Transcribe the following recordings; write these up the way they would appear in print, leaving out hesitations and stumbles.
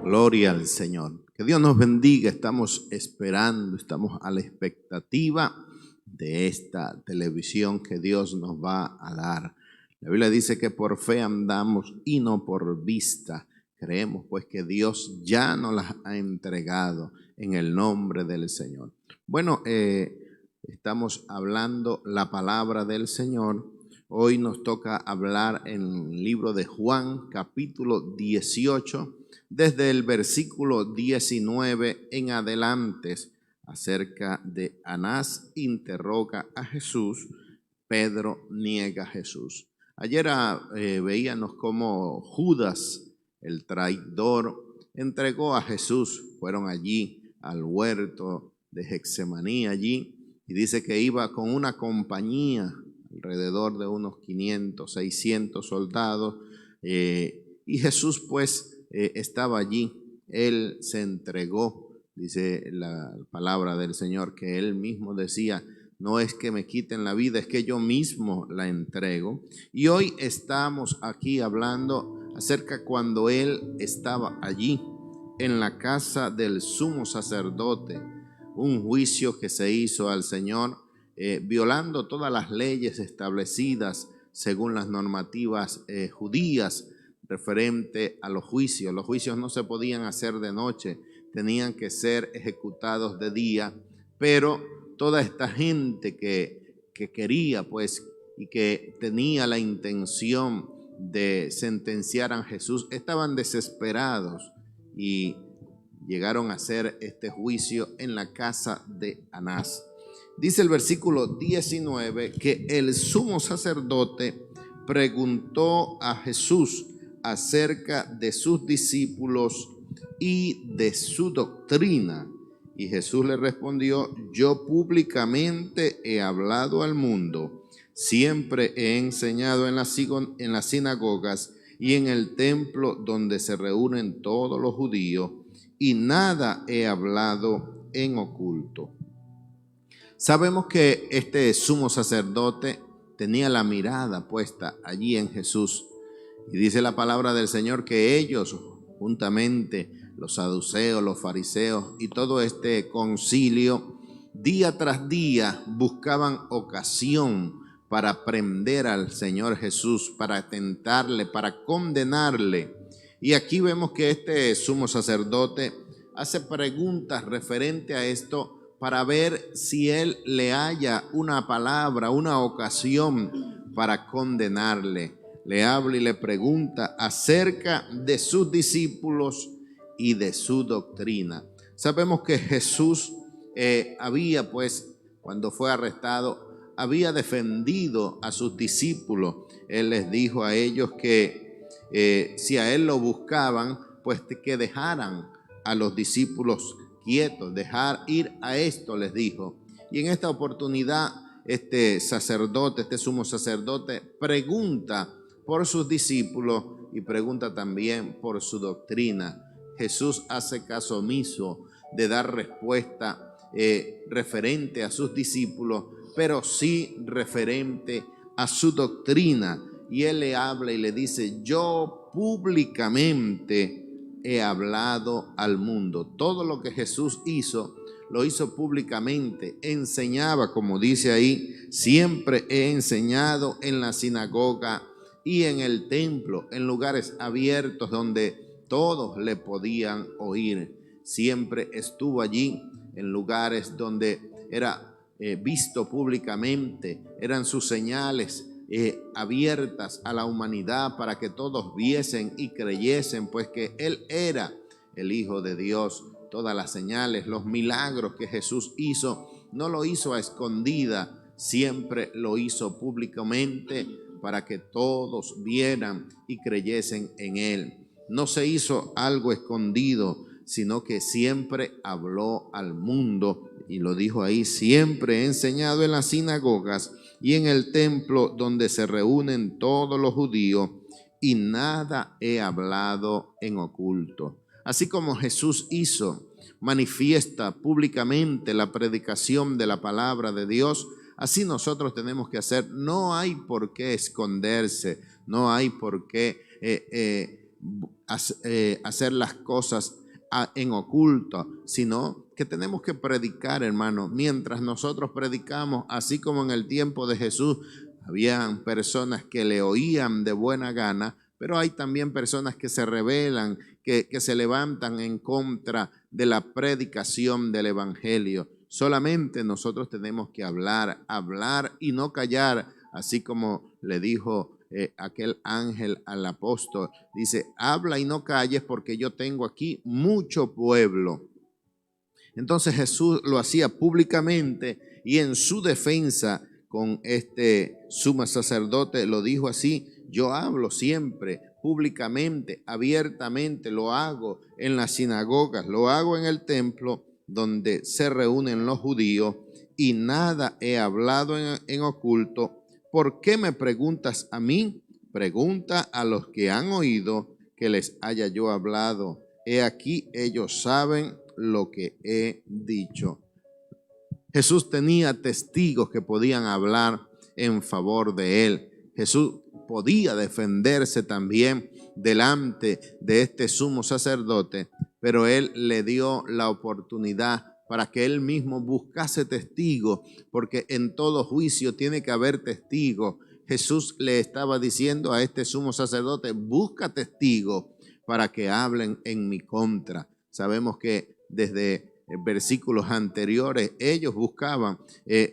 Gloria al Señor. Que Dios nos bendiga. Estamos esperando, estamos a la expectativa de esta televisión que Dios nos va a dar. La Biblia dice que por fe andamos y no por vista. Creemos pues que Dios ya nos las ha entregado en el nombre del Señor. Bueno, estamos hablando la palabra del Señor. Hoy nos toca hablar en el libro de Juan, capítulo 18, desde el versículo 19 en adelante, acerca de Anás interroga a Jesús, Pedro niega a Jesús. Ayer veíamos cómo Judas, el traidor, entregó a Jesús. Fueron allí al huerto de Getsemaní allí, y dice que iba con una compañía, alrededor de unos 500, 600 soldados, y Jesús pues estaba allí. Él se entregó, dice la palabra del Señor, que él mismo decía: no es que me quiten la vida, es que yo mismo la entrego. Y hoy estamos aquí hablando acerca cuando él estaba allí en la casa del sumo sacerdote, un juicio que se hizo al Señor, violando todas las leyes establecidas según las normativas judías referente a los juicios. Los juicios no se podían hacer de noche, tenían que ser ejecutados de día, pero toda esta gente que quería pues y que tenía la intención de sentenciar a Jesús estaban desesperados y llegaron a hacer este juicio en la casa de Anás. Dice el versículo 19 que el sumo sacerdote preguntó a Jesús acerca de sus discípulos y de su doctrina. Y Jesús le respondió: yo públicamente he hablado al mundo, siempre he enseñado en las sinagogas y en el templo donde se reúnen todos los judíos, y nada he hablado en oculto. Sabemos que este sumo sacerdote tenía la mirada puesta allí en Jesús, y dice la palabra del Señor que ellos, juntamente los saduceos, los fariseos y todo este concilio, día tras día buscaban ocasión para prender al Señor Jesús, para tentarle, para condenarle. Y aquí vemos que este sumo sacerdote hace preguntas referente a esto para ver si él le halla una palabra, una ocasión para condenarle. Le habla y le pregunta acerca de sus discípulos y de su doctrina. Sabemos que Jesús había pues, cuando fue arrestado, había defendido a sus discípulos. Él les dijo a ellos que si a él lo buscaban, pues que dejaran a los discípulos quietos, dejar ir a esto, les dijo. Y en esta oportunidad este sacerdote, este sumo sacerdote, pregunta por sus discípulos y pregunta también por su doctrina. Jesús hace caso omiso de dar respuesta referente a sus discípulos, pero sí referente a su doctrina. Y él le habla y le dice: yo públicamente he hablado al mundo. Todo lo que Jesús hizo, lo hizo públicamente. Enseñaba, como dice ahí: siempre he enseñado en la sinagoga y en el templo, en lugares abiertos donde todos le podían oír. Siempre estuvo allí en lugares donde era visto públicamente. Eran sus señales abiertas a la humanidad para que todos viesen y creyesen pues que él era el Hijo de Dios. Todas las señales, los milagros que Jesús hizo, no lo hizo a escondida, siempre lo hizo públicamente para que todos vieran y creyesen en él. No se hizo algo escondido, sino que siempre habló al mundo, y lo dijo ahí: siempre he enseñado en las sinagogas y en el templo donde se reúnen todos los judíos, y nada he hablado en oculto. Así como Jesús hizo, manifiesta públicamente la predicación de la palabra de Dios, así nosotros tenemos que hacer. No hay por qué esconderse, no hay por qué hacer las cosas en oculto, sino que tenemos que predicar, hermano. Mientras nosotros predicamos, así como en el tiempo de Jesús, habían personas que le oían de buena gana, pero hay también personas que se rebelan, que se levantan en contra de la predicación del evangelio. Solamente nosotros tenemos que hablar y no callar, así como le dijo aquel ángel al apóstol. Dice, habla y no calles porque yo tengo aquí mucho pueblo. Entonces Jesús lo hacía públicamente y en su defensa con este sumo sacerdote lo dijo así: yo hablo siempre públicamente, abiertamente, lo hago en las sinagogas, lo hago en el templo donde se reúnen los judíos y nada he hablado en oculto. ¿Por qué me preguntas a mí? Pregunta a los que han oído que les haya yo hablado. He aquí, ellos saben lo que he dicho. Jesús tenía testigos que podían hablar en favor de él. Jesús podía defenderse también delante de este sumo sacerdote, pero él le dio la oportunidad para que él mismo buscase testigos, porque en todo juicio tiene que haber testigos. Jesús le estaba diciendo a este sumo sacerdote: busca testigos para que hablen en mi contra. Sabemos que desde versículos anteriores ellos buscaban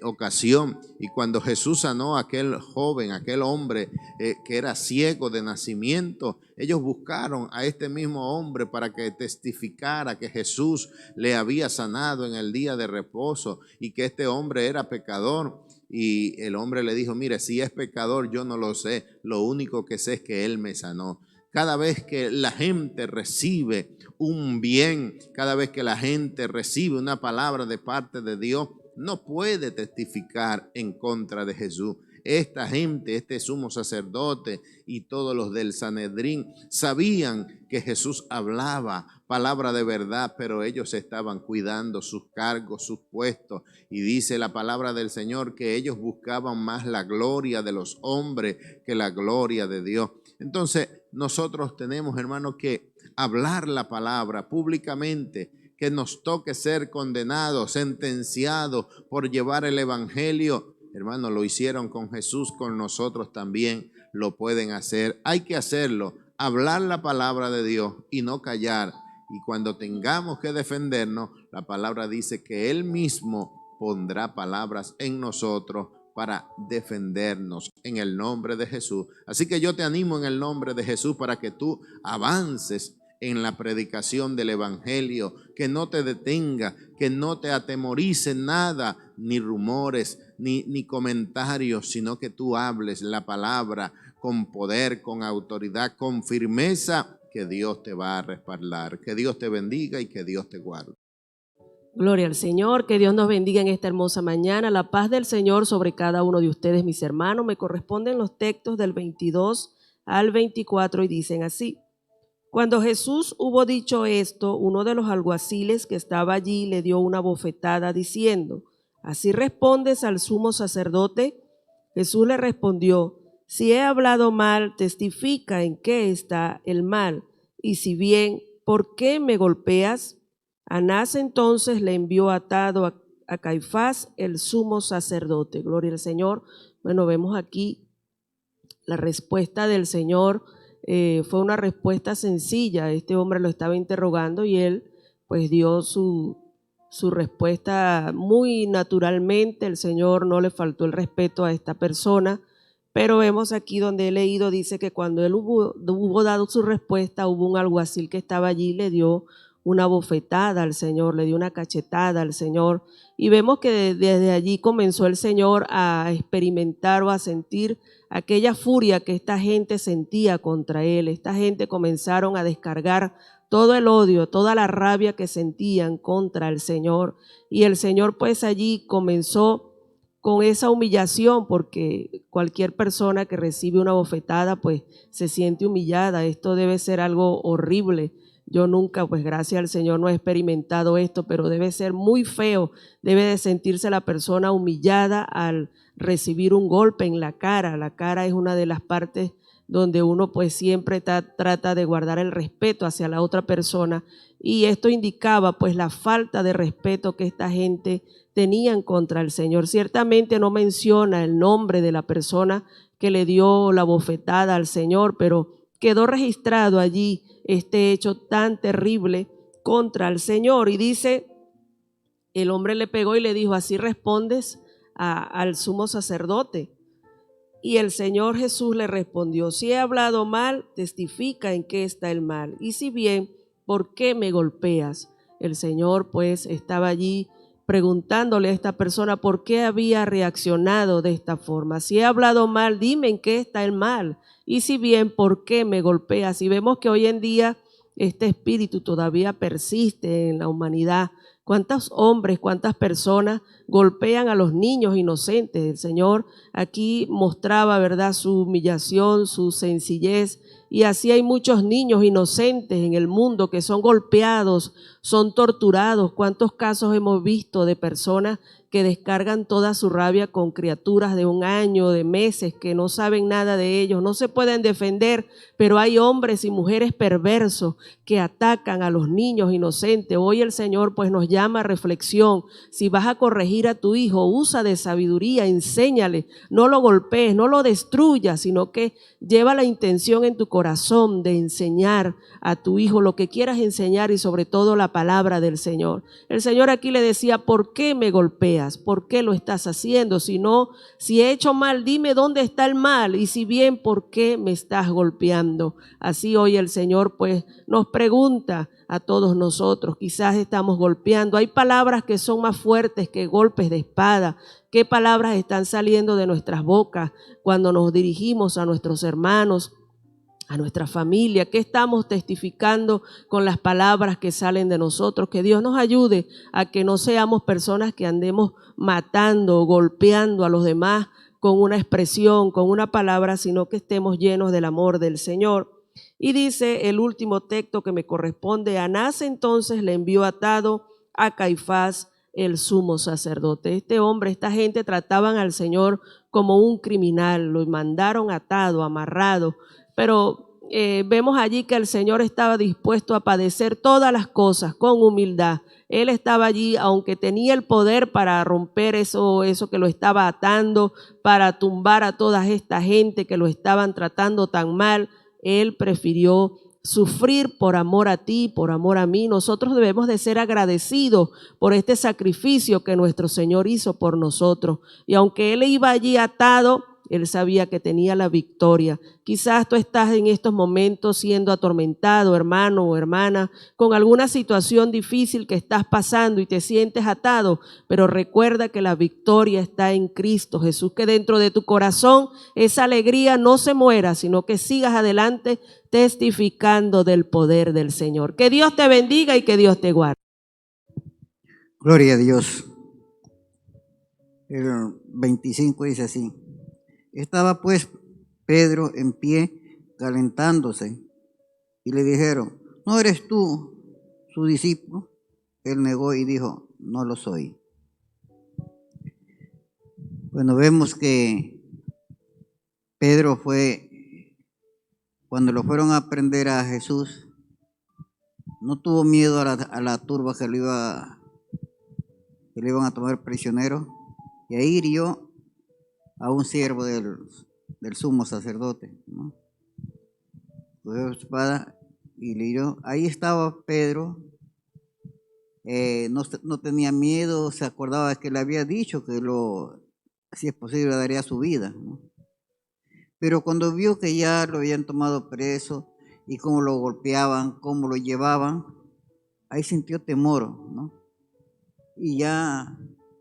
ocasión, y cuando Jesús sanó a aquel joven, aquel hombre que era ciego de nacimiento, ellos buscaron a este mismo hombre para que testificara que Jesús le había sanado en el día de reposo y que este hombre era pecador. Y el hombre le dijo: mire, si es pecador yo no lo sé, lo único que sé es que él me sanó. Cada vez que la gente recibe un bien, cada vez que la gente recibe una palabra de parte de Dios, no puede testificar en contra de Jesús. Esta gente, este sumo sacerdote y todos los del Sanedrín sabían que Jesús hablaba palabra de verdad, pero ellos estaban cuidando sus cargos, sus puestos. Y dice la palabra del Señor que ellos buscaban más la gloria de los hombres que la gloria de Dios. Entonces nosotros tenemos, hermanos, que hablar la palabra públicamente, que nos toque ser condenados, sentenciados por llevar el evangelio. Hermanos, lo hicieron con Jesús, con nosotros también lo pueden hacer. Hay que hacerlo, hablar la palabra de Dios y no callar. Y cuando tengamos que defendernos, la palabra dice que Él mismo pondrá palabras en nosotros para defendernos en el nombre de Jesús. Así que yo te animo en el nombre de Jesús para que tú avances en la predicación del evangelio, que no te detenga, que no te atemorice nada, ni rumores, ni comentarios, sino que tú hables la palabra con poder, con autoridad, con firmeza, que Dios te va a respaldar. Que Dios te bendiga y que Dios te guarde. Gloria al Señor, que Dios nos bendiga en esta hermosa mañana. La paz del Señor sobre cada uno de ustedes, mis hermanos. Me corresponden los textos del 22 al 24 y dicen así: Cuando Jesús hubo dicho esto, uno de los alguaciles que estaba allí le dio una bofetada diciendo: ¿así respondes al sumo sacerdote? Jesús le respondió: si he hablado mal, testifica en qué está el mal, y si bien, ¿por qué me golpeas? Anás entonces le envió atado a Caifás, el sumo sacerdote. Gloria al Señor. Bueno, vemos aquí la respuesta del Señor. Fue una respuesta sencilla. Este hombre lo estaba interrogando y él pues dio su respuesta muy naturalmente. El Señor no le faltó el respeto a esta persona, pero vemos aquí donde he leído, dice que cuando él hubo dado su respuesta, hubo un alguacil que estaba allí, le dio una bofetada al Señor, le dio una cachetada al Señor, y vemos que desde allí comenzó el Señor a experimentar o a sentir aquella furia que esta gente sentía contra él. Esta gente comenzaron a descargar todo el odio, toda la rabia que sentían contra el Señor, y el Señor pues allí comenzó con esa humillación, porque cualquier persona que recibe una bofetada pues se siente humillada. Esto debe ser algo horrible. Yo nunca, pues gracias al Señor, no he experimentado esto, pero debe ser muy feo. Debe de sentirse la persona humillada al recibir un golpe en la cara. La cara es una de las partes donde uno pues siempre trata de guardar el respeto hacia la otra persona, y esto indicaba pues la falta de respeto que esta gente tenían contra el Señor. Ciertamente no menciona el nombre de la persona que le dio la bofetada al Señor, pero quedó registrado allí este hecho tan terrible contra el Señor. Y dice, el hombre le pegó y le dijo: así respondes al sumo sacerdote. Y el Señor Jesús le respondió: si he hablado mal, testifica en qué está el mal. Y si bien, ¿por qué me golpeas? El Señor pues estaba allí preguntándole a esta persona por qué había reaccionado de esta forma. Si he hablado mal, dime en qué está el mal. Y si bien, ¿por qué me golpeas? Y vemos que hoy en día este espíritu todavía persiste en la humanidad. ¿Cuántos hombres, cuántas personas golpean a los niños inocentes? El Señor aquí mostraba, ¿verdad?, su humillación, su sencillez, y así hay muchos niños inocentes en el mundo que son golpeados, son torturados. ¿Cuántos casos hemos visto de personas que descargan toda su rabia con criaturas de 1 año, de meses, que no saben nada de ellos, no se pueden defender, pero hay hombres y mujeres perversos que atacan a los niños inocentes? Hoy el Señor pues nos llama a reflexión. Si vas a corregir a tu hijo, usa de sabiduría, enséñale, no lo golpees, no lo destruyas, sino que lleva la intención en tu corazón de enseñar a tu hijo lo que quieras enseñar, y sobre todo la palabra del Señor. El Señor aquí le decía: ¿por qué me golpeas? ¿Por qué lo estás haciendo? Si he hecho mal, dime dónde está el mal, y si bien, ¿por qué me estás golpeando? Así hoy el Señor pues nos pregunta a todos nosotros. Quizás estamos golpeando. Hay palabras que son más fuertes que golpes de espada. ¿Qué palabras están saliendo de nuestras bocas cuando nos dirigimos a nuestros hermanos, a nuestra familia? ¿Qué estamos testificando con las palabras que salen de nosotros? Que Dios nos ayude a que no seamos personas que andemos matando o golpeando a los demás con una expresión, con una palabra, sino que estemos llenos del amor del Señor. Y dice el último texto que me corresponde: Anás entonces le envió atado a Caifás, el sumo sacerdote. Este hombre, esta gente trataban al Señor como un criminal, lo mandaron atado, amarrado, pero vemos allí que el Señor estaba dispuesto a padecer todas las cosas con humildad. Él estaba allí, aunque tenía el poder para romper eso que lo estaba atando, para tumbar a toda esta gente que lo estaban tratando tan mal. Él prefirió sufrir por amor a ti, por amor a mí. Nosotros debemos de ser agradecidos por este sacrificio que nuestro Señor hizo por nosotros. Y aunque Él iba allí atado, Él sabía que tenía la victoria. Quizás tú estás en estos momentos siendo atormentado, hermano o hermana, con alguna situación difícil que estás pasando y te sientes atado, pero recuerda que la victoria está en Cristo Jesús, que dentro de tu corazón esa alegría no se muera, sino que sigas adelante testificando del poder del Señor. Que Dios te bendiga y que Dios te guarde. Gloria a Dios. El 25 dice así: estaba pues Pedro en pie calentándose, y le dijeron: ¿no eres tú su discípulo? Él negó y dijo: no lo soy. Bueno, vemos que Pedro fue, cuando lo fueron a prender a Jesús, no tuvo miedo a la turba que le iban a tomar prisionero, y ahí hirió a un siervo del sumo sacerdote, ¿no? Cogió su espada y le hirió. Ahí estaba Pedro, no tenía miedo, se acordaba que le había dicho que si es posible, daría su vida, ¿no? Pero cuando vio que ya lo habían tomado preso y cómo lo golpeaban, cómo lo llevaban, ahí sintió temor, ¿no? Y ya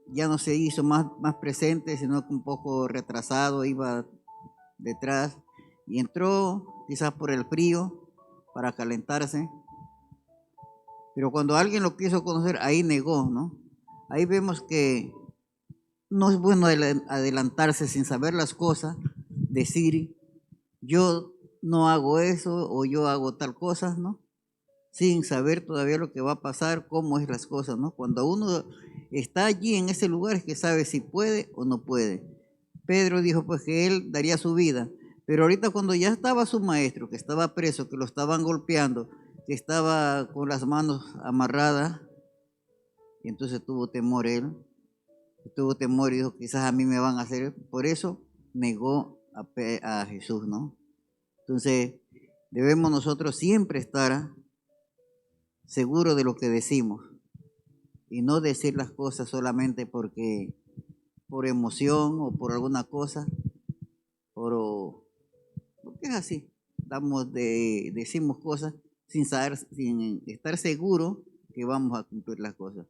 no se hizo más presente, sino que un poco retrasado, iba detrás y entró quizás por el frío para calentarse. Pero cuando alguien lo quiso conocer, ahí negó, ¿no? Ahí vemos que no es bueno adelantarse sin saber las cosas, decir yo no hago eso o yo hago tal cosa, ¿no? Sin saber todavía lo que va a pasar, cómo es las cosas, ¿no? Cuando uno está allí en ese lugar es que sabe si puede o no puede. Pedro dijo pues que él daría su vida, Pero ahorita cuando ya estaba su maestro, que estaba preso, que lo estaban golpeando, que estaba con las manos amarradas, y entonces tuvo temor él, tuvo temor y dijo, quizás a mí me van a hacer, por eso negó a Jesús, ¿no? Entonces, debemos nosotros siempre estar seguros de lo que decimos y no decir las cosas solamente porque por emoción o por alguna cosa, porque es así. Decimos cosas sin estar seguros que vamos a cumplir las cosas.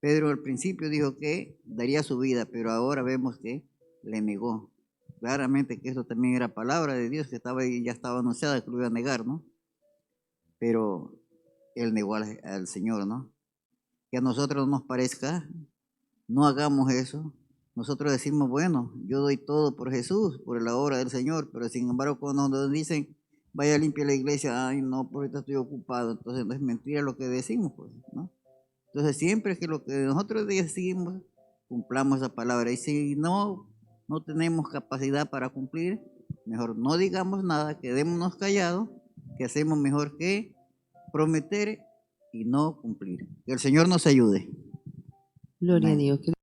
Pedro al principio dijo que daría su vida, pero ahora vemos que le negó. Claramente que esto también era palabra de Dios, que ya estaba anunciada que lo iba a negar, ¿no? Pero él negó al Señor, ¿no? Que a nosotros nos parezca, no hagamos eso. Nosotros decimos, bueno, yo doy todo por Jesús, por la obra del Señor, pero sin embargo cuando nos dicen, vaya a limpiar la iglesia, ay no, por ahorita estoy ocupado, entonces no es mentira lo que decimos, pues, ¿no? Entonces siempre que lo que nosotros decimos, cumplamos esa palabra. Y si no tenemos capacidad para cumplir, mejor no digamos nada, quedémonos callados, que hacemos mejor que prometer y no cumplir. Que el Señor nos ayude. Gloria Amén. a Dios. Que Dios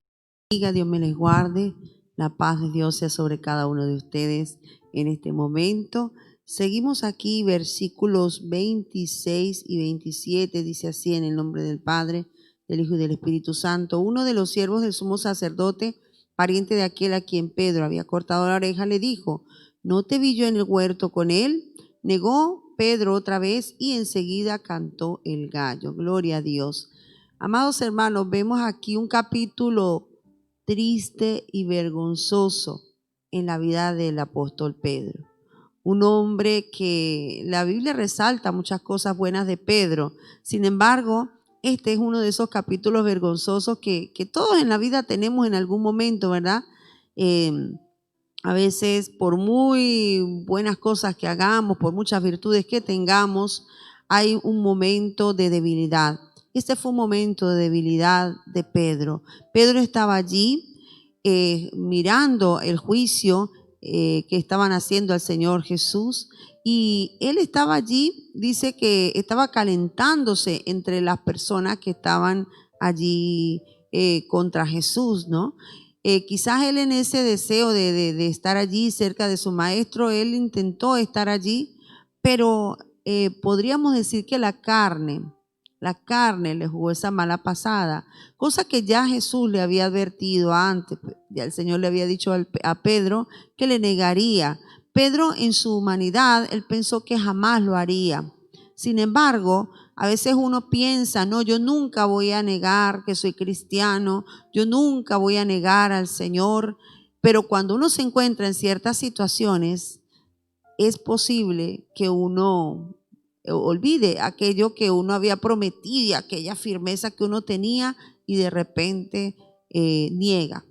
bendiga, Dios me les guarde. La paz de Dios sea sobre cada uno de ustedes en este momento. Seguimos aquí, versículos 26 y 27, dice así: en el nombre del Padre, del Hijo y del Espíritu Santo. Uno de los siervos del sumo sacerdote, pariente de aquel a quien Pedro había cortado la oreja, le dijo: ¿no te vi yo en el huerto con él? Negó Pedro otra vez y enseguida cantó el gallo. Gloria a Dios. Amados hermanos, vemos aquí un capítulo triste y vergonzoso en la vida del apóstol Pedro. Un hombre que la Biblia resalta muchas cosas buenas de Pedro. Sin embargo, este es uno de esos capítulos vergonzosos que todos en la vida tenemos en algún momento, ¿verdad? A veces, por muy buenas cosas que hagamos, por muchas virtudes que tengamos, hay un momento de debilidad. Este fue un momento de debilidad de Pedro. Pedro estaba allí mirando el juicio que estaban haciendo al Señor Jesús, y él estaba allí, dice que estaba calentándose entre las personas que estaban allí contra Jesús, ¿no? Quizás él, en ese deseo de estar allí cerca de su maestro, él intentó estar allí, pero podríamos decir que la carne le jugó esa mala pasada, cosa que ya Jesús le había advertido antes. Ya el Señor le había dicho a Pedro que le negaría. Pedro, en su humanidad, él pensó que jamás lo haría. Sin embargo, a veces uno piensa, no, yo nunca voy a negar que soy cristiano, yo nunca voy a negar al Señor, pero cuando uno se encuentra en ciertas situaciones, es posible que uno olvide aquello que uno había prometido y aquella firmeza que uno tenía, y de repente niega.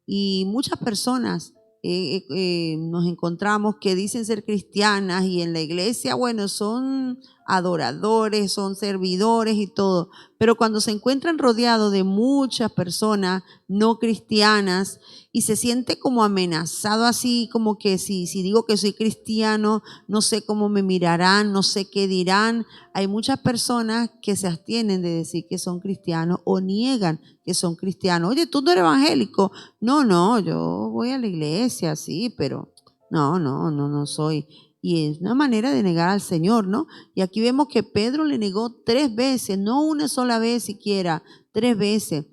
Y muchas personas nos encontramos que dicen ser cristianas, y en la iglesia, bueno, son adoradores, son servidores y todo, pero cuando se encuentran rodeados de muchas personas no cristianas y se siente como amenazado, así como que si digo que soy cristiano, no sé cómo me mirarán, no sé qué dirán. Hay muchas personas que se abstienen de decir que son cristianos o niegan que son cristianos. Oye, tú no eres evangélico. No, yo voy a la iglesia, sí, pero no soy. Y es una manera de negar al Señor, ¿no? Y aquí vemos que Pedro le negó 3 veces, no una sola vez siquiera, 3 veces.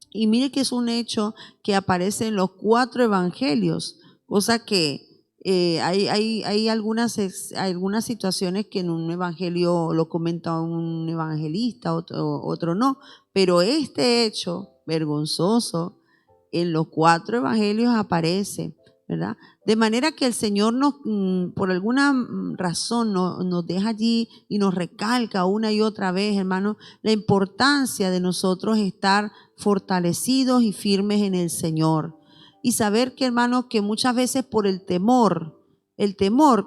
Y mire que es un hecho que aparece en los 4 evangelios, cosa que hay algunas situaciones que en un evangelio lo comenta un evangelista, otro no, pero este hecho vergonzoso en los 4 evangelios aparece, ¿verdad? De manera que el Señor por alguna razón nos deja allí y nos recalca una y otra vez, hermano, la importancia de nosotros estar fortalecidos y firmes en el Señor. Y saber que, hermano, que muchas veces por el temor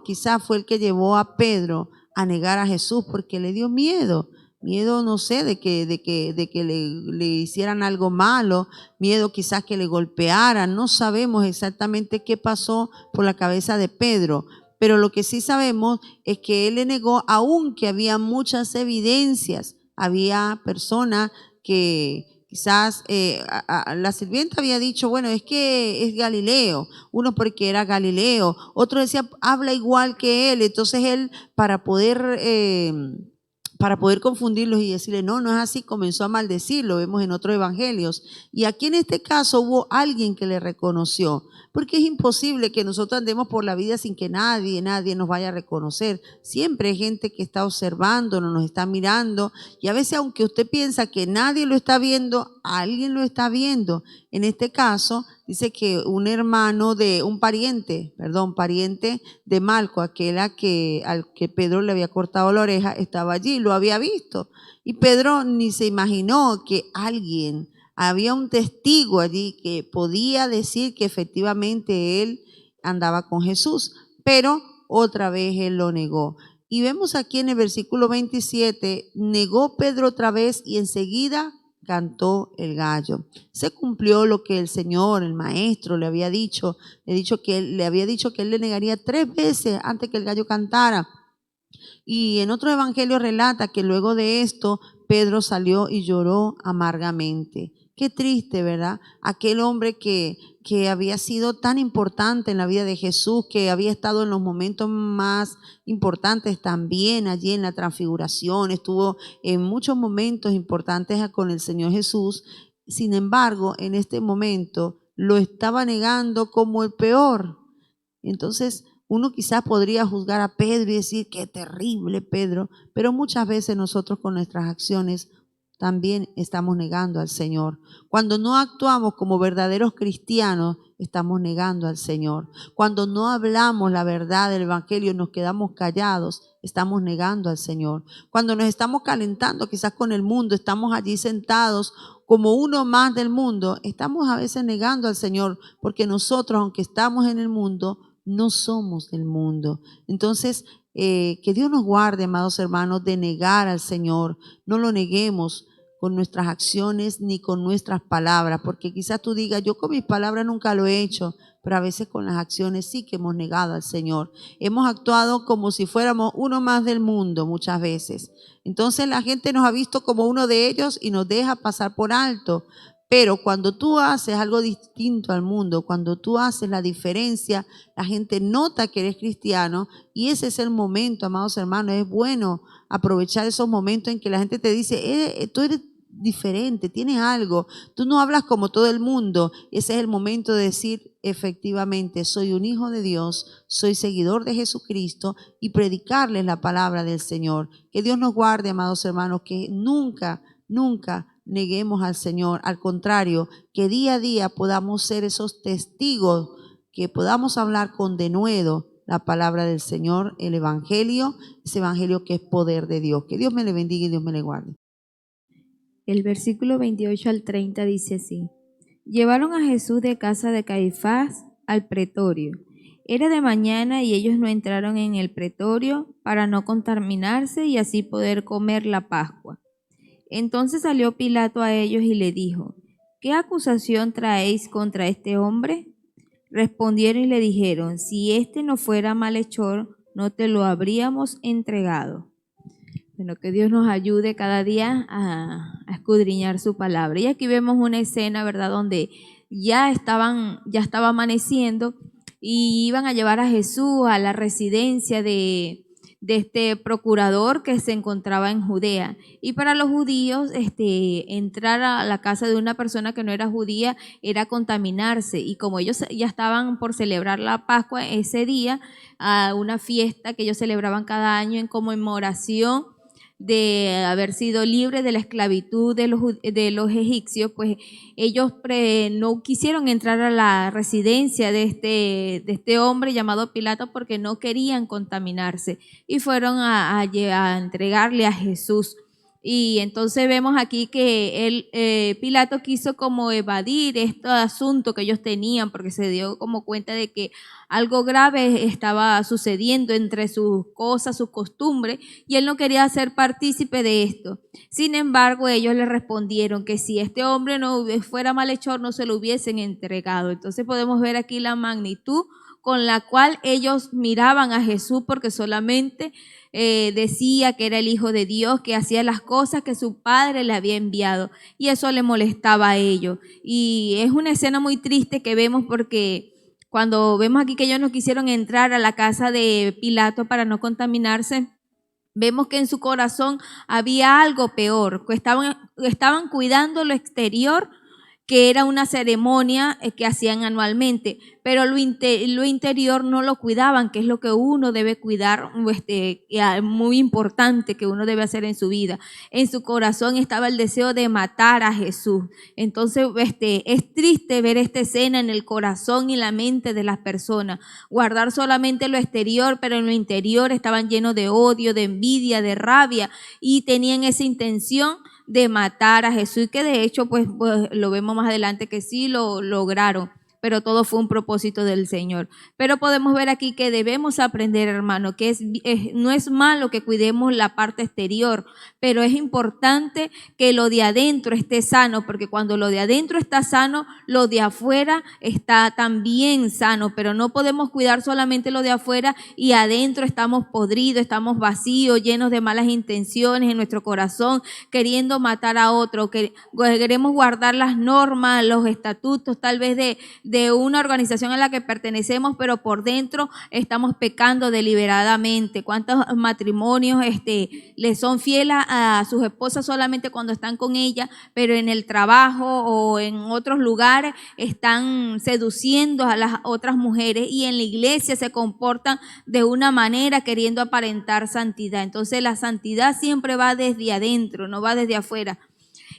quizás fue el que llevó a Pedro a negar a Jesús, porque le dio miedo. miedo, no sé, de que le hicieran algo malo, miedo quizás que le golpearan. No sabemos exactamente qué pasó por la cabeza de Pedro, pero lo que sí sabemos es que él le negó, aunque había muchas evidencias. Había personas que quizás la sirvienta había dicho, bueno, es que es Galileo, uno porque era Galileo, otro decía, habla igual que él. Entonces él, para poder confundirlos y decirle, no, no es así, comenzó a maldecir, lo vemos en otros evangelios. Y aquí en este caso hubo alguien que le reconoció, porque es imposible que nosotros andemos por la vida sin que nadie nos vaya a reconocer. Siempre hay gente que está observando, nos está mirando, y a veces aunque usted piensa que nadie lo está viendo, alguien lo está viendo. En este caso dice que un pariente de Malco, al que Pedro le había cortado la oreja, estaba allí, lo había visto. Y Pedro ni se imaginó que había un testigo allí que podía decir que efectivamente él andaba con Jesús, pero otra vez él lo negó. Y vemos aquí en el versículo 27, negó Pedro otra vez y enseguida cantó el gallo. Se cumplió lo que el Señor, el Maestro, le había dicho. Le había dicho que él le negaría 3 veces antes que el gallo cantara. Y en otro evangelio relata que luego de esto Pedro salió y lloró amargamente. Qué triste, ¿verdad? Aquel hombre que había sido tan importante en la vida de Jesús, que había estado en los momentos más importantes también allí en la transfiguración, estuvo en muchos momentos importantes con el Señor Jesús. Sin embargo, en este momento lo estaba negando como el peor. Entonces, uno quizás podría juzgar a Pedro y decir, qué terrible Pedro, pero muchas veces nosotros con nuestras acciones también estamos negando al Señor. Cuando no actuamos como verdaderos cristianos, estamos negando al Señor. Cuando no hablamos la verdad del Evangelio, nos quedamos callados, estamos negando al Señor. Cuando nos estamos calentando quizás con el mundo, estamos allí sentados como uno más del mundo, estamos a veces negando al Señor, porque nosotros, aunque estamos en el mundo, no somos del mundo. Entonces, que Dios nos guarde, amados hermanos, de negar al Señor. No lo neguemos con nuestras acciones ni con nuestras palabras, porque quizás tú digas, yo con mis palabras nunca lo he hecho, pero a veces con las acciones sí que hemos negado al Señor. Hemos actuado como si fuéramos uno más del mundo muchas veces. Entonces la gente nos ha visto como uno de ellos y nos deja pasar por alto. Pero cuando tú haces algo distinto al mundo, cuando tú haces la diferencia, la gente nota que eres cristiano, y ese es el momento, amados hermanos. Es bueno aprovechar esos momentos en que la gente te dice, tú eres diferente, tienes algo, tú no hablas como todo el mundo. Ese es el momento de decir, efectivamente, soy un hijo de Dios, soy seguidor de Jesucristo, y predicarles la palabra del Señor. Que Dios nos guarde, amados hermanos, que nunca neguemos al Señor. Al contrario, que día a día podamos ser esos testigos, que podamos hablar con denuedo la palabra del Señor, el Evangelio, ese Evangelio que es poder de Dios. Que Dios me le bendiga y Dios me le guarde. El versículo 28 al 30 dice así: Llevaron a Jesús de casa de Caifás al pretorio. Era de mañana y ellos no entraron en el pretorio para no contaminarse y así poder comer la Pascua. Entonces salió Pilato a ellos y le dijo: ¿Qué acusación traéis contra este hombre? Respondieron y le dijeron: Si éste no fuera malhechor, no te lo habríamos entregado. Bueno, que Dios nos ayude cada día a escudriñar su palabra. Y aquí vemos una escena, ¿verdad?, donde ya estaba amaneciendo y iban a llevar a Jesús a la residencia de este procurador que se encontraba en Judea. Y para los judíos, entrar a la casa de una persona que no era judía era contaminarse. Y como ellos ya estaban por celebrar la Pascua ese día, a una fiesta que ellos celebraban cada año en conmemoración de haber sido libres de la esclavitud de los egipcios, pues ellos no quisieron entrar a la residencia de este hombre llamado Pilato porque no querían contaminarse y fueron a entregarle a Jesús. Y entonces vemos aquí que Pilato quiso como evadir este asunto que ellos tenían, porque se dio como cuenta de que algo grave estaba sucediendo entre sus cosas, sus costumbres, y él no quería ser partícipe de esto. Sin embargo, ellos le respondieron que si este hombre no fuera malhechor, no se lo hubiesen entregado. Entonces podemos ver aquí la magnitud con la cual ellos miraban a Jesús, porque solamente decía que era el Hijo de Dios, que hacía las cosas que su Padre le había enviado, y eso le molestaba a ellos. Y es una escena muy triste que vemos, porque cuando vemos aquí que ellos no quisieron entrar a la casa de Pilato para no contaminarse, vemos que en su corazón había algo peor, que estaban cuidando lo exterior, que era una ceremonia que hacían anualmente, pero lo interior no lo cuidaban, que es lo que uno debe cuidar, muy importante que uno debe hacer en su vida. En su corazón estaba el deseo de matar a Jesús. Entonces, es triste ver esta escena en el corazón y la mente de las personas, guardar solamente lo exterior, pero en lo interior estaban llenos de odio, de envidia, de rabia, y tenían esa intención de matar a Jesús, y que de hecho pues lo vemos más adelante que sí lo lograron, pero todo fue un propósito del Señor. Pero podemos ver aquí que debemos aprender, hermano, que no es malo que cuidemos la parte exterior, pero es importante que lo de adentro esté sano, porque cuando lo de adentro está sano, lo de afuera está también sano, pero no podemos cuidar solamente lo de afuera y adentro estamos podridos, estamos vacíos, llenos de malas intenciones en nuestro corazón, queriendo matar a otro, que queremos guardar las normas, los estatutos tal vez de una organización a la que pertenecemos, pero por dentro estamos pecando deliberadamente. ¿Cuántos matrimonios le son fieles a sus esposas solamente cuando están con ella, pero en el trabajo o en otros lugares están seduciendo a las otras mujeres, y en la iglesia se comportan de una manera queriendo aparentar santidad? Entonces la santidad siempre va desde adentro, no va desde afuera.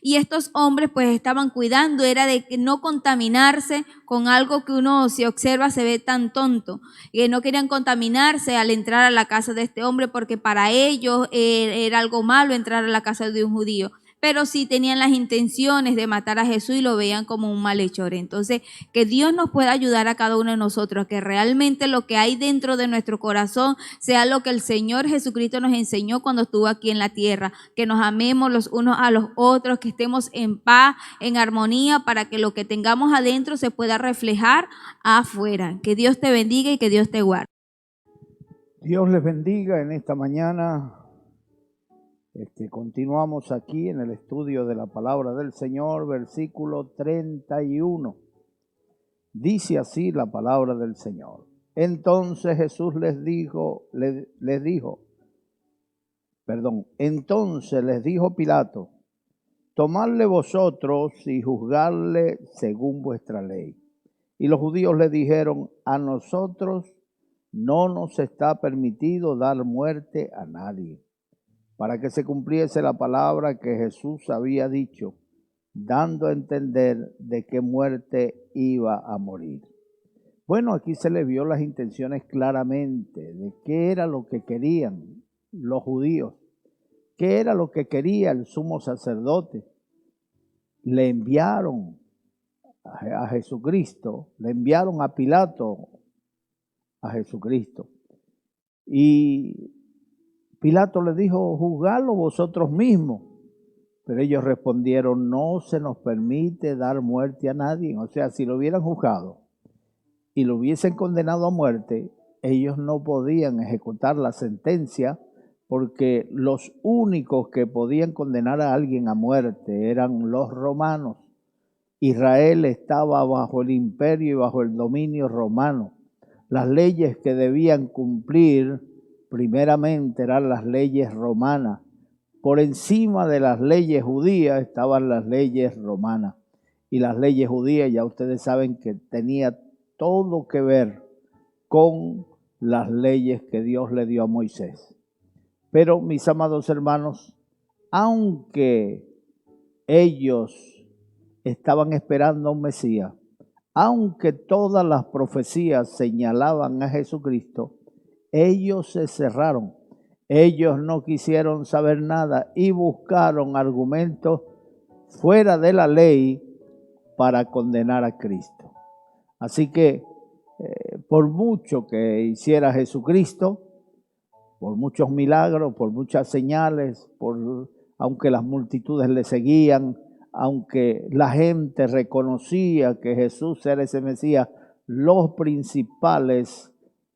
Y estos hombres pues estaban cuidando, era de no contaminarse con algo que uno, si observa, se ve tan tonto, que no querían contaminarse al entrar a la casa de este hombre, porque para ellos era algo malo entrar a la casa de un judío, pero sí tenían las intenciones de matar a Jesús y lo veían como un malhechor. Entonces, que Dios nos pueda ayudar a cada uno de nosotros, que realmente lo que hay dentro de nuestro corazón sea lo que el Señor Jesucristo nos enseñó cuando estuvo aquí en la tierra, que nos amemos los unos a los otros, que estemos en paz, en armonía, para que lo que tengamos adentro se pueda reflejar afuera. Que Dios te bendiga y que Dios te guarde. Dios les bendiga en esta mañana. Continuamos aquí en el estudio de la palabra del Señor, versículo 31. Dice así la palabra del Señor. Entonces Jesús les dijo Pilato: tomadle vosotros y juzgadle según vuestra ley. Y los judíos le dijeron: a nosotros no nos está permitido dar muerte a nadie, para que se cumpliese la palabra que Jesús había dicho, dando a entender de qué muerte iba a morir. Bueno, aquí se le vio las intenciones claramente de qué era lo que querían los judíos, qué era lo que quería el sumo sacerdote. Le enviaron a Jesucristo, le enviaron a Pilato a Jesucristo. Y Pilato le dijo: juzgadlo vosotros mismos. Pero ellos respondieron: no se nos permite dar muerte a nadie. O sea, si lo hubieran juzgado y lo hubiesen condenado a muerte, ellos no podían ejecutar la sentencia, porque los únicos que podían condenar a alguien a muerte eran los romanos. Israel estaba bajo el imperio y bajo el dominio romano. Las leyes que debían cumplir primeramente eran las leyes romanas. Por encima de las leyes judías estaban las leyes romanas. Y las leyes judías, ya ustedes saben que tenía todo que ver con las leyes que Dios le dio a Moisés. Pero, mis amados hermanos, aunque ellos estaban esperando a un Mesías, aunque todas las profecías señalaban a Jesucristo, ellos se cerraron. Ellos no quisieron saber nada y buscaron argumentos fuera de la ley para condenar a Cristo. Así que por mucho que hiciera Jesucristo, por muchos milagros, por muchas señales, aunque las multitudes le seguían, aunque la gente reconocía que Jesús era ese Mesías, los principales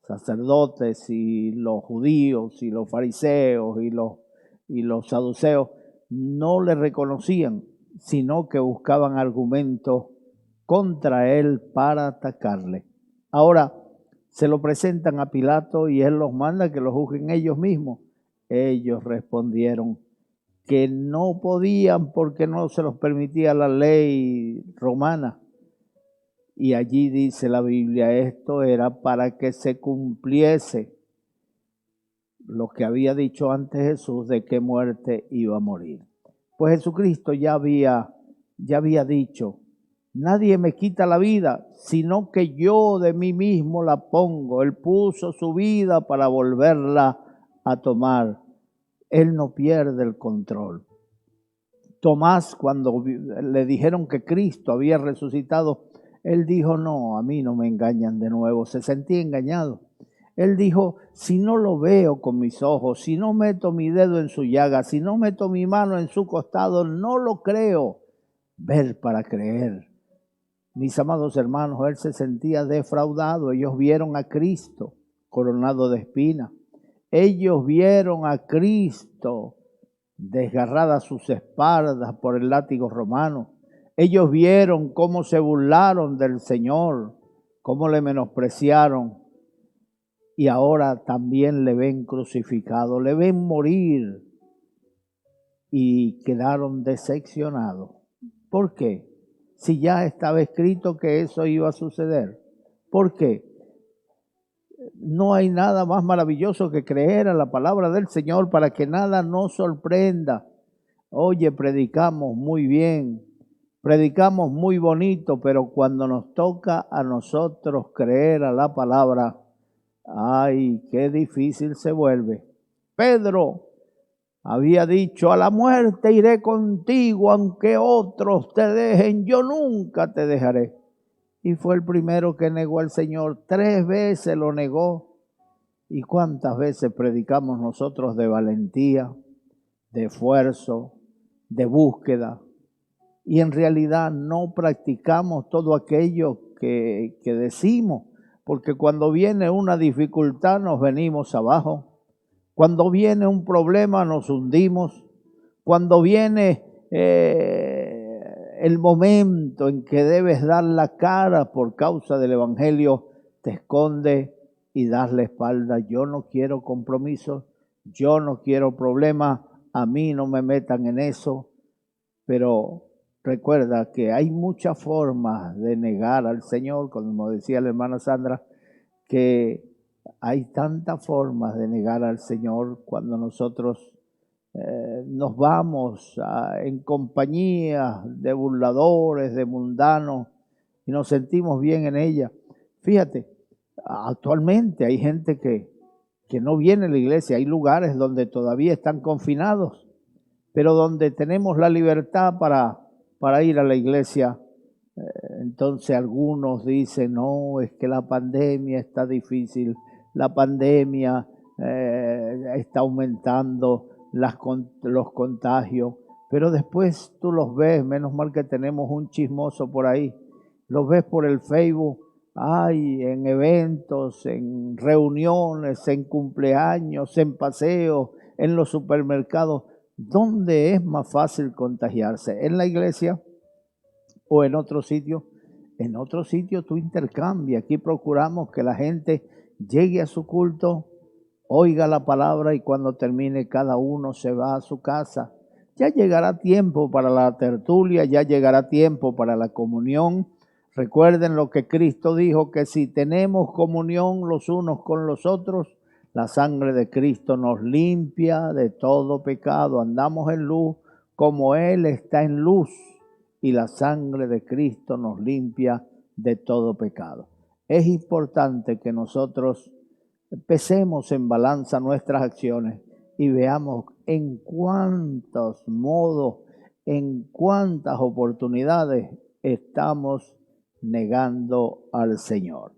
sacerdotes y los judíos y los fariseos y los saduceos no le reconocían, sino que buscaban argumentos contra él para atacarle. Ahora se lo presentan a Pilato y él los manda que lo juzguen ellos mismos. Ellos respondieron que no podían porque no se los permitía la ley romana. Y allí dice la Biblia, esto era para que se cumpliese lo que había dicho antes Jesús de qué muerte iba a morir. Pues Jesucristo ya había dicho, nadie me quita la vida, sino que yo de mí mismo la pongo. Él puso su vida para volverla a tomar. Él no pierde el control. Tomás, cuando le dijeron que Cristo había resucitado, él dijo, no, a mí no me engañan de nuevo. Se sentía engañado. Él dijo, si no lo veo con mis ojos, si no meto mi dedo en su llaga, si no meto mi mano en su costado, no lo creo. Ver para creer. Mis amados hermanos, él se sentía defraudado. Ellos vieron a Cristo coronado de espinas. Ellos vieron a Cristo desgarradas sus espaldas por el látigo romano. Ellos vieron cómo se burlaron del Señor, cómo le menospreciaron. Y ahora también le ven crucificado, le ven morir. Y quedaron decepcionados. ¿Por qué? Si ya estaba escrito que eso iba a suceder. ¿Por qué? No hay nada más maravilloso que creer a la palabra del Señor para que nada nos sorprenda. Oye, predicamos muy bien, predicamos muy bonito, pero cuando nos toca a nosotros creer a la palabra, ¡ay, qué difícil se vuelve! Pedro había dicho, a la muerte iré contigo, aunque otros te dejen, yo nunca te dejaré. Y fue el primero que negó al Señor. 3 veces lo negó. ¿Y cuántas veces predicamos nosotros de valentía, de esfuerzo, de búsqueda? Y en realidad no practicamos todo aquello que decimos. Porque cuando viene una dificultad nos venimos abajo. Cuando viene un problema nos hundimos. Cuando viene el momento en que debes dar la cara por causa del Evangelio, te escondes y das la espalda. Yo no quiero compromisos, yo no quiero problemas, a mí no me metan en eso. Pero recuerda que hay muchas formas de negar al Señor, como decía la hermana Sandra, que hay tantas formas de negar al Señor cuando nosotros nos vamos en compañía de burladores, de mundanos, y nos sentimos bien en ella. Fíjate, actualmente hay gente que no viene a la iglesia, hay lugares donde todavía están confinados, pero donde tenemos la libertad para ir a la iglesia. Entonces algunos dicen, no, es que la pandemia está difícil, la pandemia está aumentando los contagios, pero después tú los ves, menos mal que tenemos un chismoso por ahí, los ves por el Facebook, en eventos, en reuniones, en cumpleaños, en paseos, en los supermercados. ¿Dónde es más fácil contagiarse? ¿En la iglesia o en otro sitio? En otro sitio tú intercambias. Aquí procuramos que la gente llegue a su culto, oiga la palabra y cuando termine cada uno se va a su casa. Ya llegará tiempo para la tertulia, ya llegará tiempo para la comunión. Recuerden lo que Cristo dijo, que si tenemos comunión los unos con los otros, la sangre de Cristo nos limpia de todo pecado. Andamos en luz como Él está en luz y la sangre de Cristo nos limpia de todo pecado. Es importante que nosotros pesemos en balanza nuestras acciones y veamos en cuántos modos, en cuántas oportunidades estamos negando al Señor.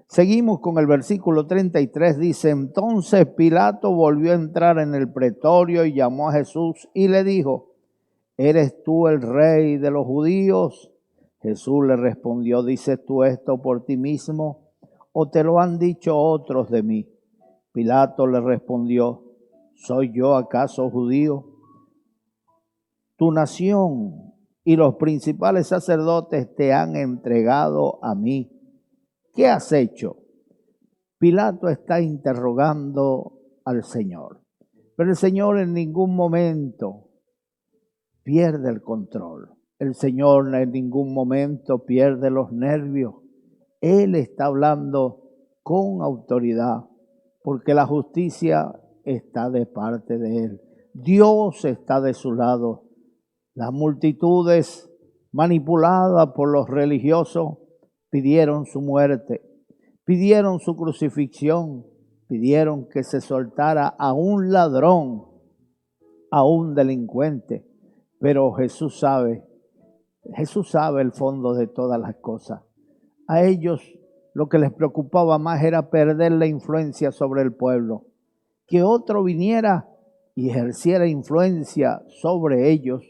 Seguimos con el versículo 33, dice: entonces Pilato volvió a entrar en el pretorio y llamó a Jesús y le dijo: ¿eres tú el rey de los judíos? Jesús le respondió: ¿dices tú esto por ti mismo o te lo han dicho otros de mí? Pilato le respondió: ¿soy yo acaso judío? Tu nación y los principales sacerdotes te han entregado a mí. ¿Qué has hecho? Pilato está interrogando al Señor, pero el Señor en ningún momento pierde el control. El Señor en ningún momento pierde los nervios. Él está hablando con autoridad, porque la justicia está de parte de Él. Dios está de su lado. Las multitudes manipuladas por los religiosos pidieron su muerte, pidieron su crucifixión, pidieron que se soltara a un ladrón, a un delincuente. Pero Jesús sabe el fondo de todas las cosas. A ellos lo que les preocupaba más era perder la influencia sobre el pueblo. Que otro viniera y ejerciera influencia sobre ellos,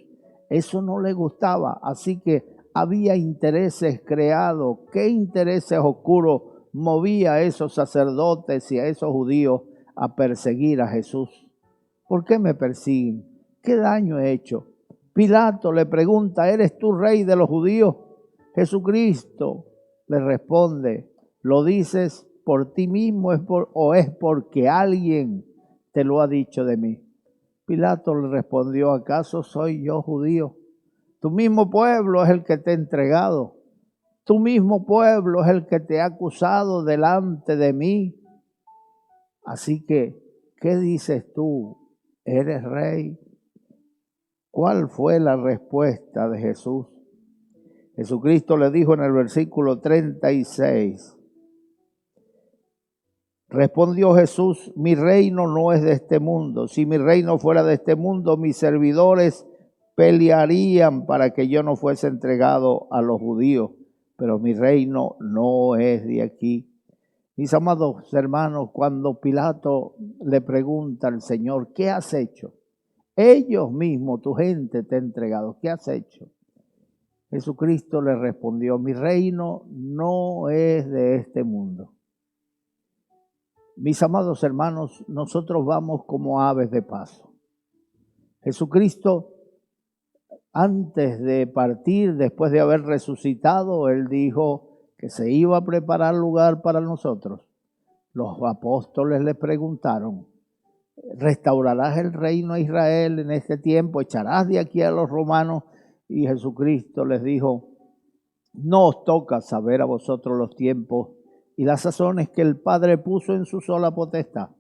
eso no les gustaba. Así que había intereses creados. ¿Qué intereses oscuros movía a esos sacerdotes y a esos judíos a perseguir a Jesús? ¿Por qué me persiguen? ¿Qué daño he hecho? Pilato le pregunta: ¿eres tú rey de los judíos? Jesucristo le responde: ¿lo dices por ti mismo o es porque alguien te lo ha dicho de mí? Pilato le respondió: ¿acaso soy yo judío? Tu mismo pueblo es el que te ha entregado. Tu mismo pueblo es el que te ha acusado delante de mí. Así que, ¿qué dices tú? ¿Eres rey? ¿Cuál fue la respuesta de Jesús? Jesucristo le dijo en el versículo 36. Respondió Jesús: mi reino no es de este mundo. Si mi reino fuera de este mundo, mis servidores pelearían para que yo no fuese entregado a los judíos. Pero mi reino no es de aquí. Mis amados hermanos, cuando Pilato le pregunta al Señor: ¿qué has hecho? Ellos mismos, tu gente, te ha entregado. ¿Qué has hecho? Jesucristo le respondió: mi reino no es de este mundo. Mis amados hermanos, nosotros vamos como aves de paso. Jesucristo, antes de partir, después de haber resucitado, Él dijo que se iba a preparar lugar para nosotros. Los apóstoles le preguntaron: ¿restaurarás el reino a Israel en este tiempo? ¿Echarás de aquí a los romanos? Y Jesucristo les dijo: no os toca saber a vosotros los tiempos y las sazones que el Padre puso en su sola potestad,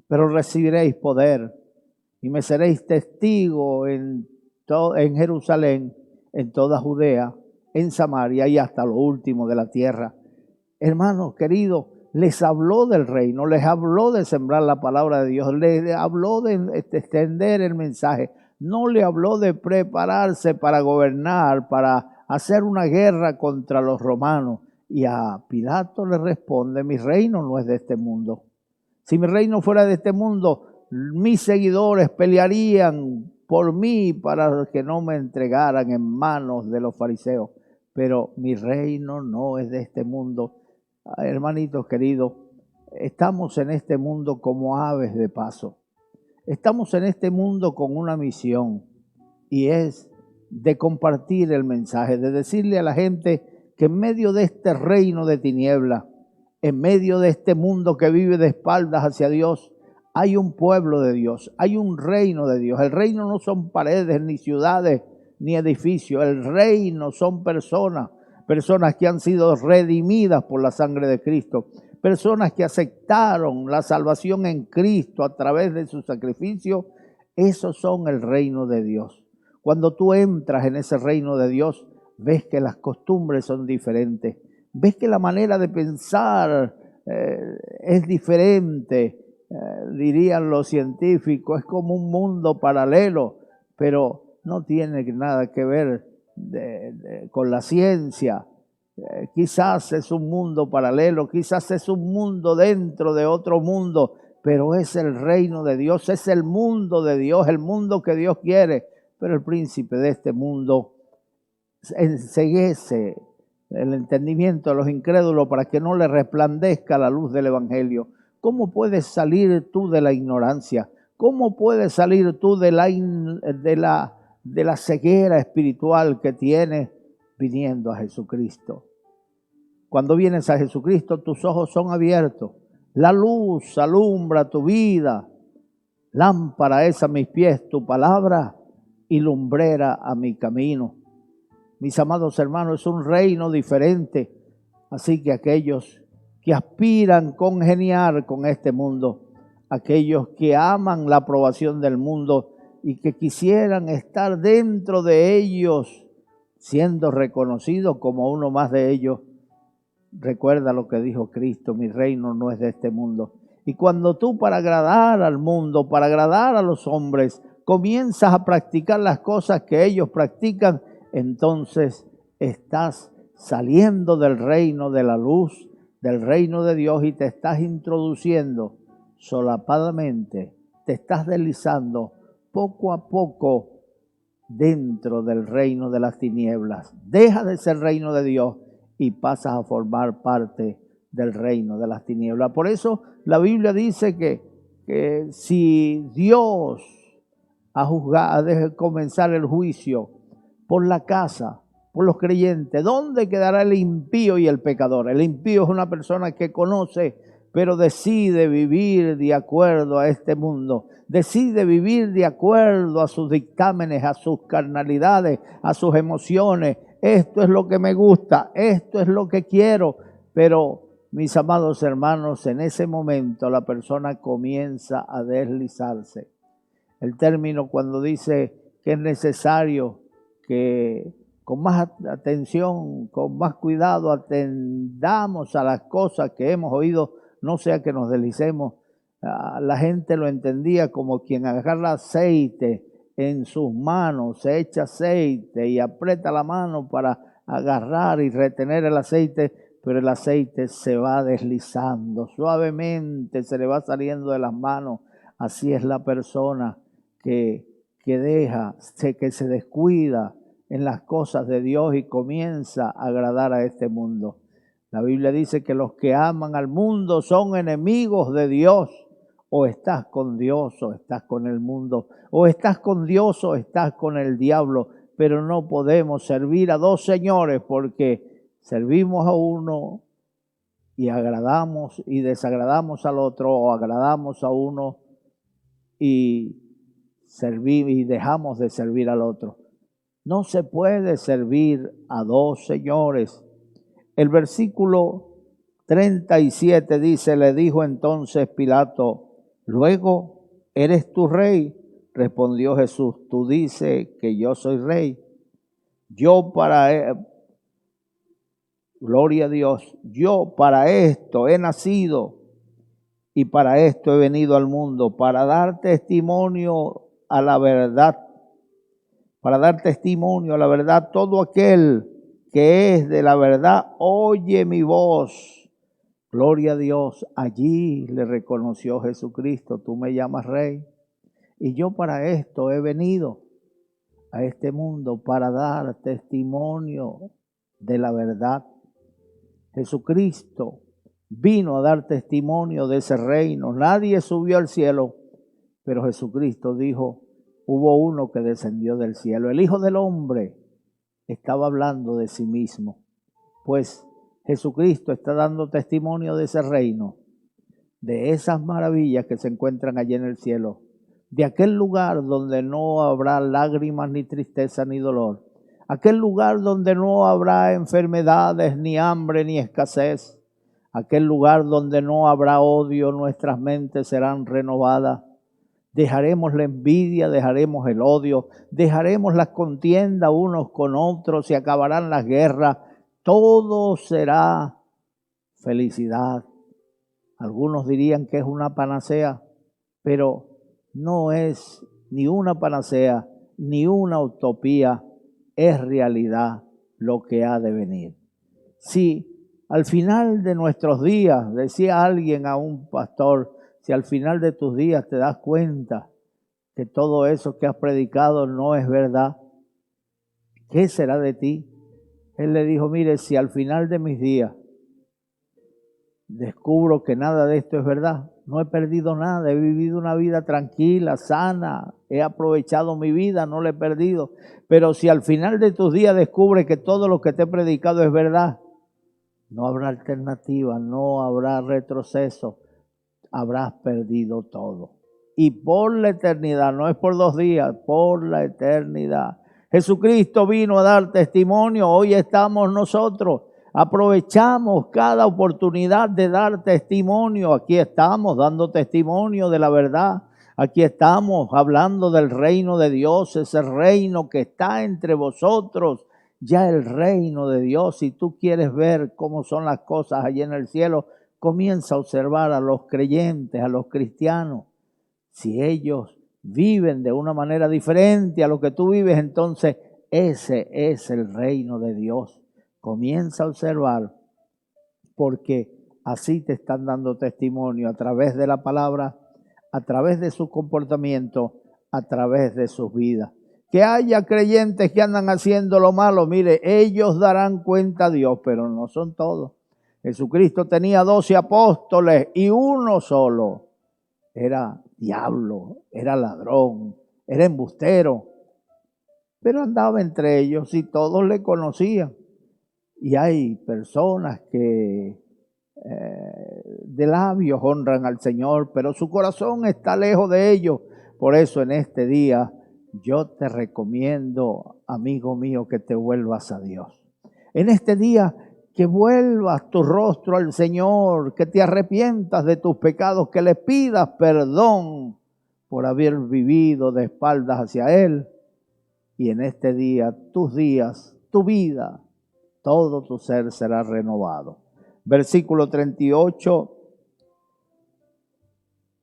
pero recibiréis poder y me seréis testigo en Jerusalén, en toda Judea, en Samaria y hasta lo último de la tierra. Hermanos queridos, les habló del reino, les habló de sembrar la palabra de Dios, les habló de extender el mensaje. No le habló de prepararse para gobernar, para hacer una guerra contra los romanos. Y a Pilato le responde: mi reino no es de este mundo. Si mi reino fuera de este mundo, mis seguidores pelearían por mí para que no me entregaran en manos de los fariseos. Pero mi reino no es de este mundo. Hermanitos queridos, estamos en este mundo como aves de paso. Estamos en este mundo con una misión, y es de compartir el mensaje, de decirle a la gente que en medio de este reino de tinieblas, en medio de este mundo que vive de espaldas hacia Dios, hay un pueblo de Dios, hay un reino de Dios. El reino no son paredes, ni ciudades, ni edificios. El reino son personas que han sido redimidas por la sangre de Cristo, personas que aceptaron la salvación en Cristo a través de su sacrificio. Esos son el reino de Dios. Cuando tú entras en ese reino de Dios, ves que las costumbres son diferentes, ves que la manera de pensar es diferente. dirían los científicos, es como un mundo paralelo, pero no tiene nada que ver con la ciencia. Quizás es un mundo paralelo, quizás es un mundo dentro de otro mundo, pero es el reino de Dios, es el mundo de Dios, el mundo que Dios quiere. Pero el príncipe de este mundo enceguece el entendimiento de los incrédulos para que no le resplandezca la luz del evangelio. ¿Cómo puedes salir tú de la ignorancia? ¿Cómo puedes salir tú de la ceguera espiritual que tienes viniendo a Jesucristo? Cuando vienes a Jesucristo, tus ojos son abiertos. La luz alumbra tu vida. Lámpara es a mis pies tu palabra y lumbrera a mi camino. Mis amados hermanos, es un reino diferente. Así que aquellos que aspiran congeniar con este mundo, aquellos que aman la aprobación del mundo y que quisieran estar dentro de ellos, siendo reconocidos como uno más de ellos, recuerda lo que dijo Cristo: mi reino no es de este mundo. Y cuando tú, para agradar al mundo, para agradar a los hombres, comienzas a practicar las cosas que ellos practican, entonces estás saliendo del reino de la luz, del reino de Dios, y te estás introduciendo solapadamente, te estás deslizando poco a poco dentro del reino de las tinieblas. Deja de ser reino de Dios y pasas a formar parte del reino de las tinieblas. Por eso la Biblia dice que si Dios ha de comenzar el juicio por la casa, por los creyentes, ¿dónde quedará el impío y el pecador? El impío es una persona que conoce, pero decide vivir de acuerdo a este mundo. Decide vivir de acuerdo a sus dictámenes, a sus carnalidades, a sus emociones. Esto es lo que me gusta, esto es lo que quiero. Pero, mis amados hermanos, en ese momento la persona comienza a deslizarse. El término cuando dice que es necesario que con más atención, con más cuidado atendamos a las cosas que hemos oído, no sea que nos deslicemos. La gente lo entendía como quien agarra aceite en sus manos, se echa aceite y aprieta la mano para agarrar y retener el aceite, pero el aceite se va deslizando, suavemente se le va saliendo de las manos. Así es la persona que se descuida en las cosas de Dios y comienza a agradar a este mundo. La Biblia dice que los que aman al mundo son enemigos de Dios. O estás con Dios o estás con el mundo, o estás con Dios o estás con el diablo, pero no podemos servir a dos señores, porque servimos a uno y agradamos y desagradamos al otro, o agradamos a uno y dejamos de servir al otro. No se puede servir a dos señores. El versículo 37 dice: le dijo entonces Pilato: luego, ¿eres tú rey? Respondió Jesús: tú dices que yo soy rey. Gloria a Dios, yo para esto he nacido y para esto he venido al mundo, para dar testimonio a la verdad. Para dar testimonio a la verdad. Todo aquel que es de la verdad oye mi voz. Gloria a Dios. Allí le reconoció Jesucristo: tú me llamas rey. Y yo para esto he venido a este mundo, para dar testimonio de la verdad. Jesucristo vino a dar testimonio de ese reino. Nadie subió al cielo, pero Jesucristo dijo: hubo uno que descendió del cielo. El Hijo del Hombre estaba hablando de sí mismo. Pues Jesucristo está dando testimonio de ese reino, de esas maravillas que se encuentran allí en el cielo, de aquel lugar donde no habrá lágrimas, ni tristeza, ni dolor, aquel lugar donde no habrá enfermedades, ni hambre, ni escasez, aquel lugar donde no habrá odio. Nuestras mentes serán renovadas. Dejaremos la envidia, dejaremos el odio, dejaremos las contiendas unos con otros, se acabarán las guerras. Todo será felicidad, Algunos dirían que es una panacea, pero no es ni una panacea, ni una utopía, es realidad lo que ha de venir. Si al final de nuestros días, decía alguien a un pastor, si al final de tus días te das cuenta que todo eso que has predicado no es verdad, ¿qué será de ti? Él le dijo, mire, si al final de mis días descubro que nada de esto es verdad, no he perdido nada, he vivido una vida tranquila, sana, he aprovechado mi vida, no la he perdido. Pero si al final de tus días descubres que todo lo que te he predicado es verdad, no habrá alternativa, no habrá retroceso, habrás perdido todo. Y por la eternidad, no es por 2 días, por la eternidad. Jesucristo vino a dar testimonio, hoy estamos nosotros. Aprovechamos cada oportunidad de dar testimonio. Aquí estamos dando testimonio de la verdad. Aquí estamos hablando del reino de Dios, ese reino que está entre vosotros. Ya el reino de Dios, si tú quieres ver cómo son las cosas allí en el cielo, comienza a observar a los creyentes, a los cristianos. Si ellos viven de una manera diferente a lo que tú vives, entonces ese es el reino de Dios. Comienza a observar, porque así te están dando testimonio a través de la palabra, a través de su comportamiento, a través de sus vidas. Que haya creyentes que andan haciendo lo malo, mire, ellos darán cuenta a Dios, pero no son todos. Jesucristo tenía 12 apóstoles y uno solo era diablo, era ladrón, era embustero, pero andaba entre ellos y todos le conocían. Y hay personas que de labios honran al Señor, pero su corazón está lejos de ellos. Por eso en este día yo te recomiendo, amigo mío, que te vuelvas a Dios. En este día que vuelvas tu rostro al Señor, que te arrepientas de tus pecados, que le pidas perdón por haber vivido de espaldas hacia Él. Y en este día, tus días, tu vida, todo tu ser será renovado. Versículo 38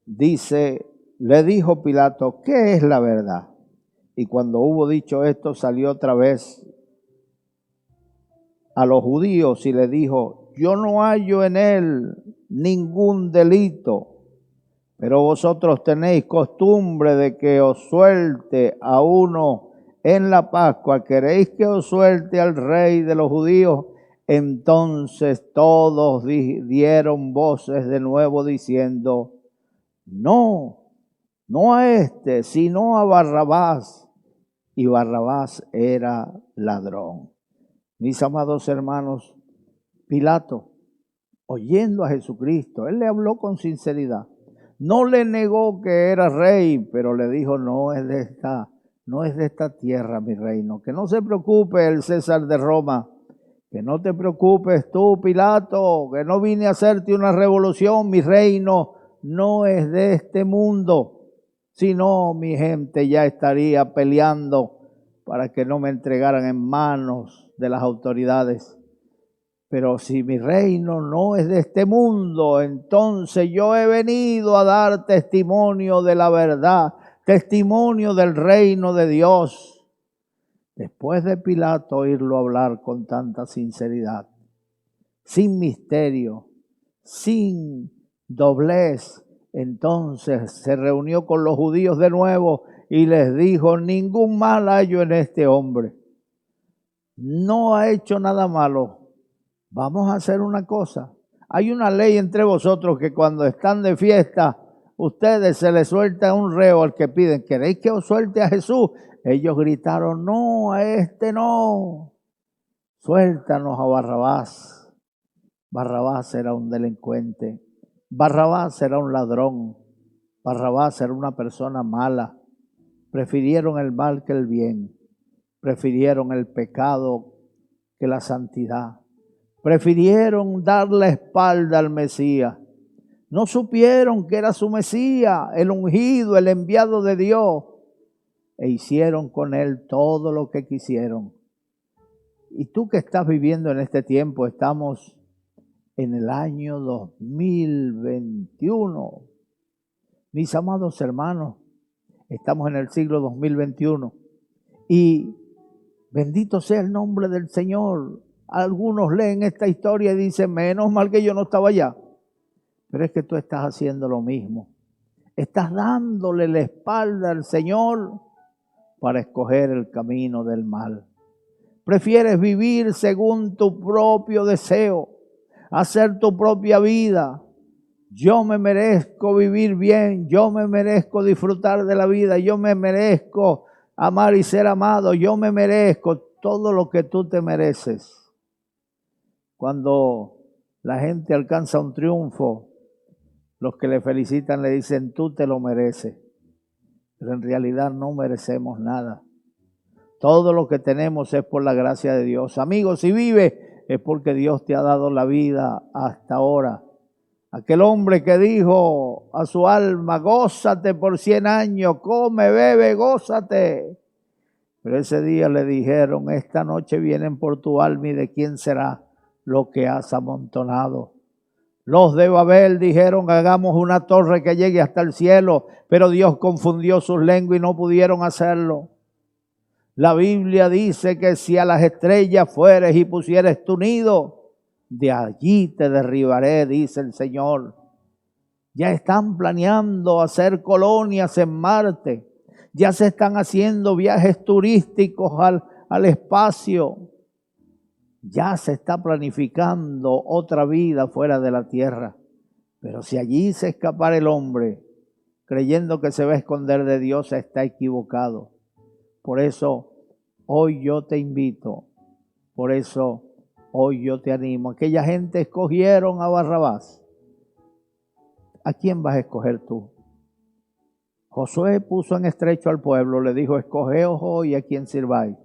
dice, le dijo Pilato, ¿qué es la verdad? Y cuando hubo dicho esto, salió otra vez a los judíos y le dijo, yo no hallo en él ningún delito, pero vosotros tenéis costumbre de que os suelte a uno en la Pascua, ¿queréis que os suelte al rey de los judíos? Entonces todos dieron voces de nuevo diciendo, no, no a este, sino a Barrabás. Y Barrabás era ladrón. Mis amados hermanos, Pilato, oyendo a Jesucristo, él le habló con sinceridad. No le negó que era rey, pero le dijo, no es de esta tierra mi reino. Que no se preocupe el César de Roma, que no te preocupes tú, Pilato, que no vine a hacerte una revolución. Mi reino no es de este mundo, sino mi gente ya estaría peleando para que no me entregaran en manos de las autoridades. Pero si mi reino no es de este mundo, entonces yo he venido a dar testimonio de la verdad, testimonio del reino de Dios. Después de Pilato oírlo hablar con tanta sinceridad, sin misterio, sin doblez, entonces se reunió con los judíos de nuevo y les dijo, ningún mal hallo en este hombre. No ha hecho nada malo. Vamos a hacer una cosa. Hay una ley entre vosotros que cuando están de fiesta, ustedes se les suelta un reo al que piden. ¿Queréis que os suelte a Jesús? Ellos gritaron, no, a este no. Suéltanos a Barrabás. Barrabás era un delincuente. Barrabás era un ladrón. Barrabás era una persona mala. Prefirieron el mal que el bien. Prefirieron el pecado que la santidad. Prefirieron dar la espalda al Mesías. No supieron que era su Mesías, el ungido, el enviado de Dios. E hicieron con él todo lo que quisieron. Y tú que estás viviendo en este tiempo, estamos en el año 2021. Mis amados hermanos, estamos en el siglo 2021 y bendito sea el nombre del Señor. Algunos leen esta historia y dicen, menos mal que yo no estaba allá. Pero es que tú estás haciendo lo mismo. Estás dándole la espalda al Señor para escoger el camino del mal. Prefieres vivir según tu propio deseo, hacer tu propia vida. Yo me merezco vivir bien, yo me merezco disfrutar de la vida, yo me merezco amar y ser amado, yo me merezco todo lo que tú te mereces. Cuando la gente alcanza un triunfo, los que le felicitan le dicen, tú te lo mereces. Pero en realidad no merecemos nada. Todo lo que tenemos es por la gracia de Dios. Amigos, si vives es porque Dios te ha dado la vida hasta ahora. Aquel hombre que dijo a su alma, gózate por 100 años, come, bebe, gózate. Pero ese día le dijeron, esta noche vienen por tu alma y de quién será lo que has amontonado. Los de Babel dijeron, hagamos una torre que llegue hasta el cielo, pero Dios confundió sus lenguas y no pudieron hacerlo. La Biblia dice que si a las estrellas fueres y pusieres tu nido, de allí te derribaré, dice el Señor. Ya están planeando hacer colonias en Marte. Ya se están haciendo viajes turísticos al espacio. Ya se está planificando otra vida fuera de la tierra. Pero si allí se escapara el hombre, creyendo que se va a esconder de Dios, está equivocado. Por eso, hoy yo te invito. Por eso, hoy yo te animo. Aquella gente escogieron a Barrabás. ¿A quién vas a escoger tú? Josué puso en estrecho al pueblo, le dijo, escogeos hoy a quien sirváis.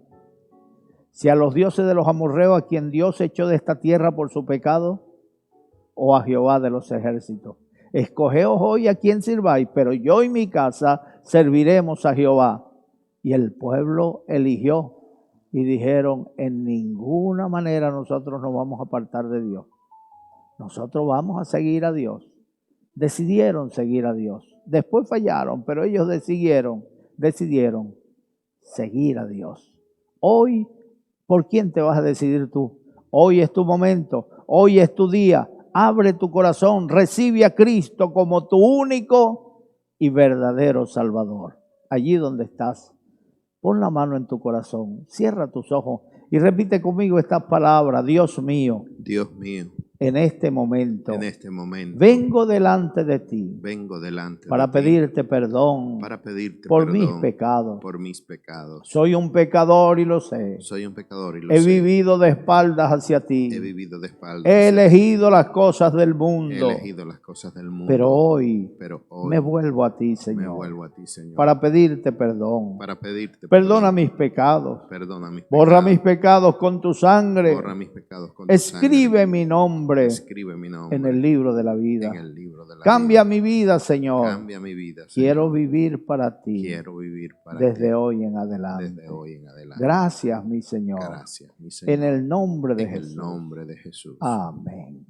Si a los dioses de los amorreos, a quien Dios echó de esta tierra por su pecado, o a Jehová de los ejércitos. Escogeos hoy a quien sirváis, pero yo y mi casa serviremos a Jehová. Y el pueblo eligió y dijeron, en ninguna manera nosotros nos vamos a apartar de Dios. Nosotros vamos a seguir a Dios. Decidieron seguir a Dios. Después fallaron, pero ellos decidieron seguir a Dios. Hoy, ¿por quién te vas a decidir tú? Hoy es tu momento, hoy es tu día. Abre tu corazón, recibe a Cristo como tu único y verdadero Salvador. Allí donde estás, pon la mano en tu corazón, cierra tus ojos y repite conmigo estas palabras. Dios mío, en este momento, vengo delante de ti para pedirte perdón por mis pecados. Soy un pecador y lo sé. He vivido de espaldas hacia ti. He elegido las cosas del mundo. Pero hoy me vuelvo a ti, Señor, para pedirte perdón. Perdona mis pecados. Borra mis pecados con tu sangre. Escribe mi nombre en el libro de la vida. Cambia mi vida, Señor. Quiero vivir para ti desde hoy en adelante. Gracias, mi Señor. En el nombre de Jesús. Amén.